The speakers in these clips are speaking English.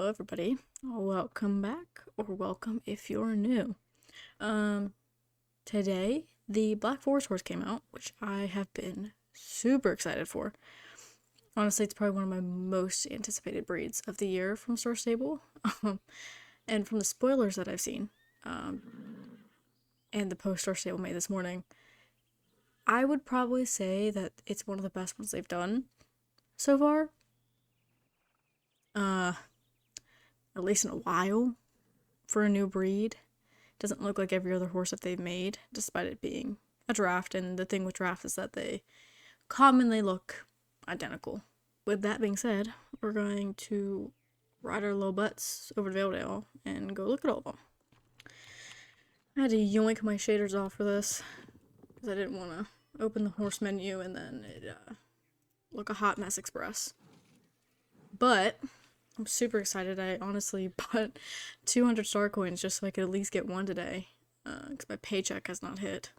Hello everybody, welcome back, or welcome if you're new. Today the Black Forest horse came out, which I have been super excited for. Honestly, it's probably one of my most anticipated breeds of the year from Star Stable. And from the spoilers that I've seen, and the post Star Stable made this morning, I would probably say that it's one of the best ones they've done so far. At least in a while for a new breed. Doesn't look like every other horse that they've made, despite it being a draft, and the thing with drafts is that they commonly look identical. With that being said, we're going to ride our little butts over to Valedale and go look at all of them. I had to yoink my shaders off for this, because I didn't want to open the horse menu and then it look a hot mess express. But I'm super excited. I honestly bought 200 star coins just so I could at least get one today, because my paycheck has not hit.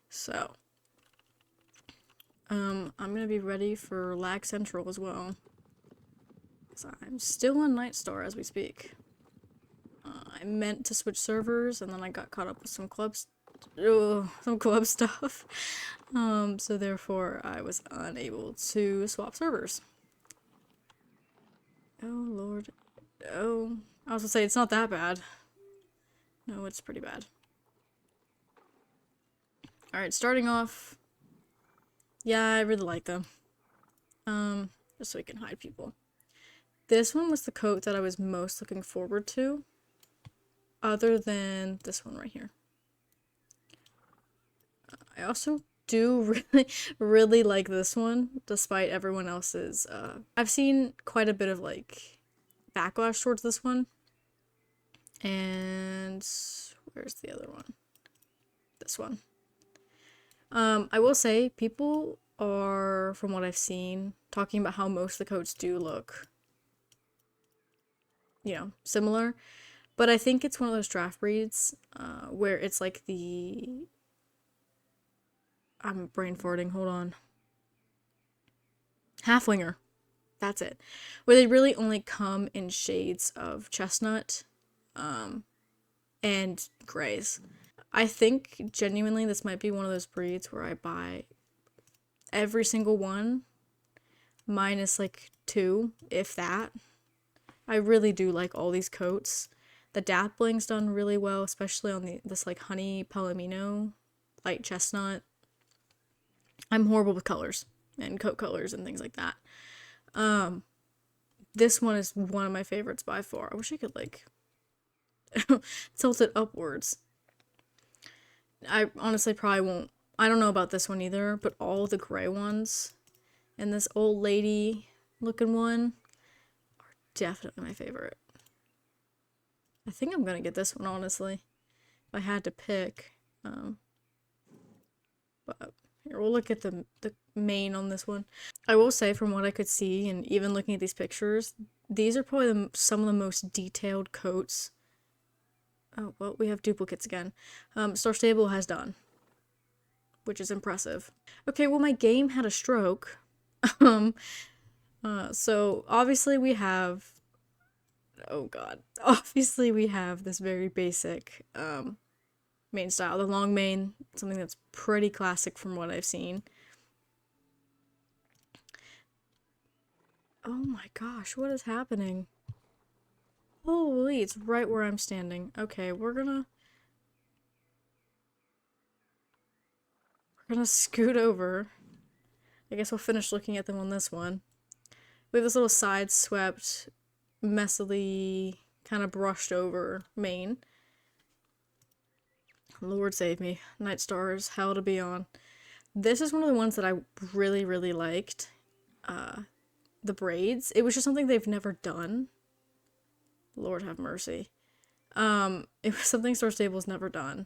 So, I'm gonna be ready for Lag Central as well, because I'm still on Night Star as we speak. I meant to switch servers, and then I got caught up with some club stuff, so therefore I was unable to swap servers. Oh lord. Oh, I was gonna say, it's not that bad. No, it's pretty bad. Alright, starting off. Yeah, I really like them. Just so we can hide people. This one was the coat that I was most looking forward to, other than this one right here. I also do really like this one, despite everyone else's. I've seen quite a bit of, like, backlash towards this one. And where's the other one? This one. I will say, people are, from what I've seen, talking about how most of the coats do look, similar. But I think it's one of those draft breeds, where it's like I'm brain farting, hold on. Halflinger. That's it. Where they really only come in shades of chestnut, and grays. I think, genuinely, this might be one of those breeds where I buy every single one, minus, like, 2, if that. I really do like all these coats. The Dapling's done really well, especially on this, like, honey palomino, light chestnut. I'm horrible with colors, and coat colors, and things like that. This one is one of my favorites by far. I wish I could, like, tilt it upwards. I honestly probably won't. I don't know about this one either, but all the gray ones and this old lady looking one are definitely my favorite. I think I'm gonna get this one, honestly, if I had to pick. But here, we'll look at the mane on this one. I will say, from what I could see, and even looking at these pictures, these are probably some of the most detailed coats. Oh, well, we have duplicates again. Star Stable has done, which is impressive. Okay, well, my game had a stroke. So obviously we have, oh god, obviously we have this very basic, mane style, the long mane, something that's pretty classic from what I've seen. Oh my gosh, what is happening? Holy, it's right where I'm standing. Okay, we're gonna scoot over. I guess we'll finish looking at them on this one. We have this little side swept, messily kind of brushed over mane. Lord save me. Night Star is hell to be on. This is one of the ones that I really, really liked. The braids. It was just something they've never done. Lord have mercy. It was something Star Stable's never done.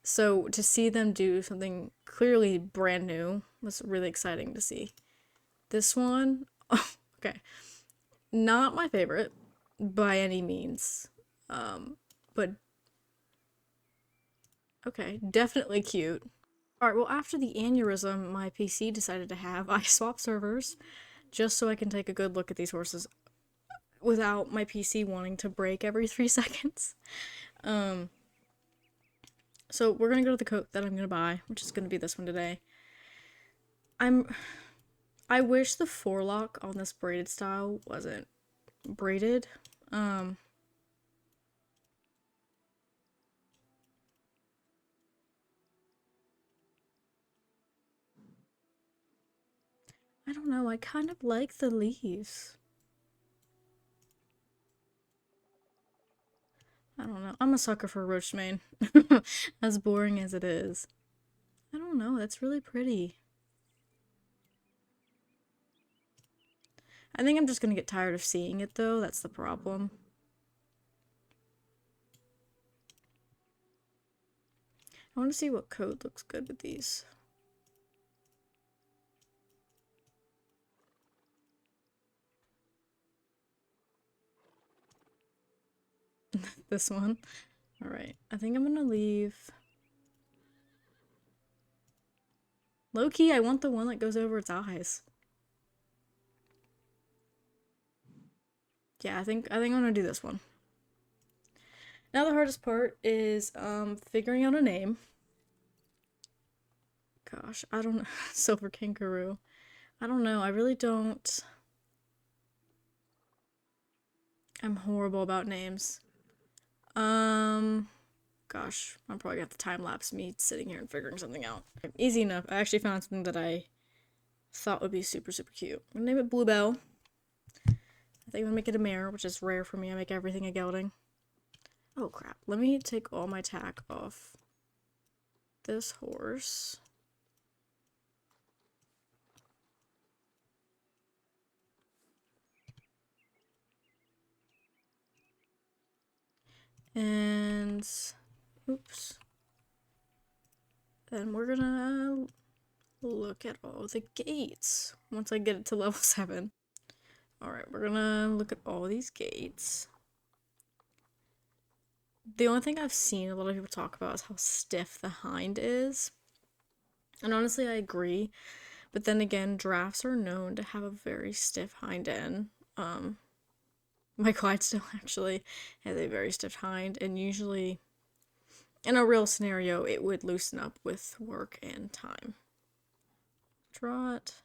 So to see them do something clearly brand new was really exciting to see. This one, oh, okay, not my favorite by any means, but okay, definitely cute. Alright, well, after the aneurysm my PC decided to have, I swapped servers just so I can take a good look at these horses. without my PC wanting to break every 3 seconds. So we're gonna go to the coat that I'm gonna buy, which is gonna be this one today. I wish the forelock on this braided style wasn't braided. I don't know, I kind of like the leaves. I don't know. I'm a sucker for roached mane. As boring as it is. I don't know, that's really pretty. I think I'm just gonna get tired of seeing it though, that's the problem. I want to see what coat looks good with these. This one. Alright, I think I'm gonna leave... Low-key, I want the one that goes over its eyes. Yeah, I think I'm gonna do this one. Now the hardest part is figuring out a name. Gosh, I don't know. Silver Kangaroo. I don't know, I really don't... I'm horrible about names. Gosh, I'm probably gonna have to time-lapse me sitting here and figuring something out. Easy enough. I actually found something that I thought would be super, super cute. I'm gonna name it Bluebell. I think I'm gonna make it a mare, which is rare for me. I make everything a gelding. Oh crap. Let me take all my tack off this horse. And oops. Then we're gonna look at all the gates once I get it to level 7. Alright, we're gonna look at all these gates. The only thing I've seen a lot of people talk about is how stiff the hind is. And honestly, I agree. But then again, drafts are known to have a very stiff hind end. My Clydesdale actually has a very stiff hind, and usually, in a real scenario, it would loosen up with work and time. Trot.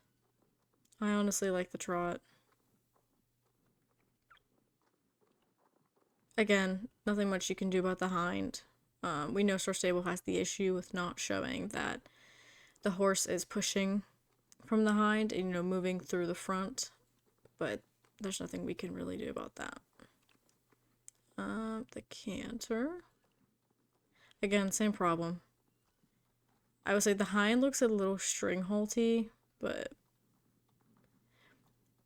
I honestly like the trot. Again, nothing much you can do about the hind. We know Star Stable has the issue with not showing that the horse is pushing from the hind and, you know, moving through the front, but there's nothing we can really do about that. The canter. Again, same problem. I would say the hind looks a little string halty, but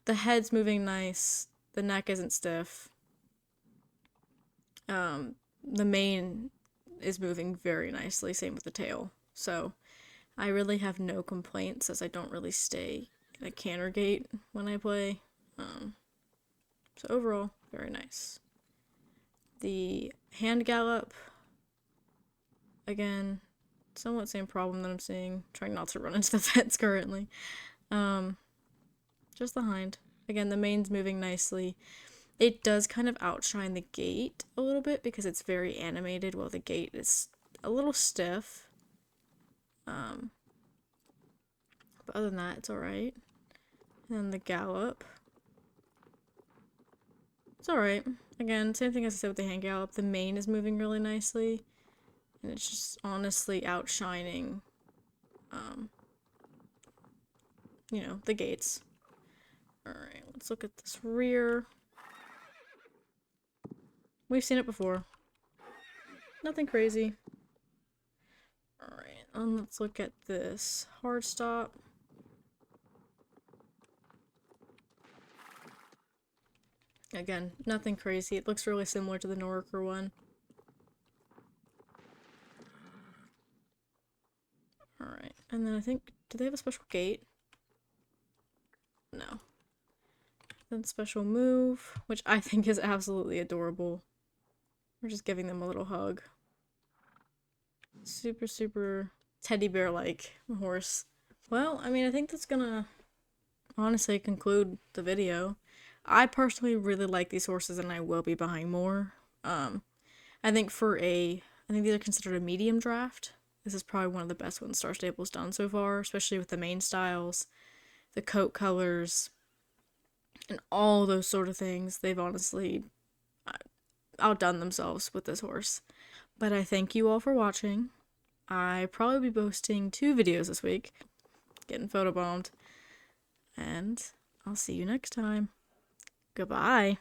the head's moving nice, the neck isn't stiff. The mane is moving very nicely, same with the tail. So I really have no complaints as I don't really stay in a canter gait when I play. So overall, very nice. The hand gallop, again, somewhat same problem that I'm seeing. Trying not to run into the fence currently. Just the hind. Again, the mane's moving nicely. It does kind of outshine the gait a little bit because it's very animated while the gait is a little stiff. But other than that, it's alright. And the gallop. It's alright. Again, same thing as I said with the hand gallop. The mane is moving really nicely. And it's just honestly outshining, you know, the gates. Alright, let's look at this rear. We've seen it before. Nothing crazy. Alright, let's look at this hard stop. Again, nothing crazy. It looks really similar to the Noriker one. Alright, and then I think, do they have a special gate? No. Then special move, which I think is absolutely adorable. We're just giving them a little hug. Super, super teddy bear-like horse. Well, I mean, I think that's gonna honestly conclude the video. I personally really like these horses and I will be buying more. I think these are considered a medium draft. This is probably one of the best ones Star Stable's done so far, especially with the mane styles, the coat colors, and all those sort of things. They've honestly outdone themselves with this horse. But I thank you all for watching. I probably be posting 2 videos this week, getting photobombed, and I'll see you next time. Goodbye.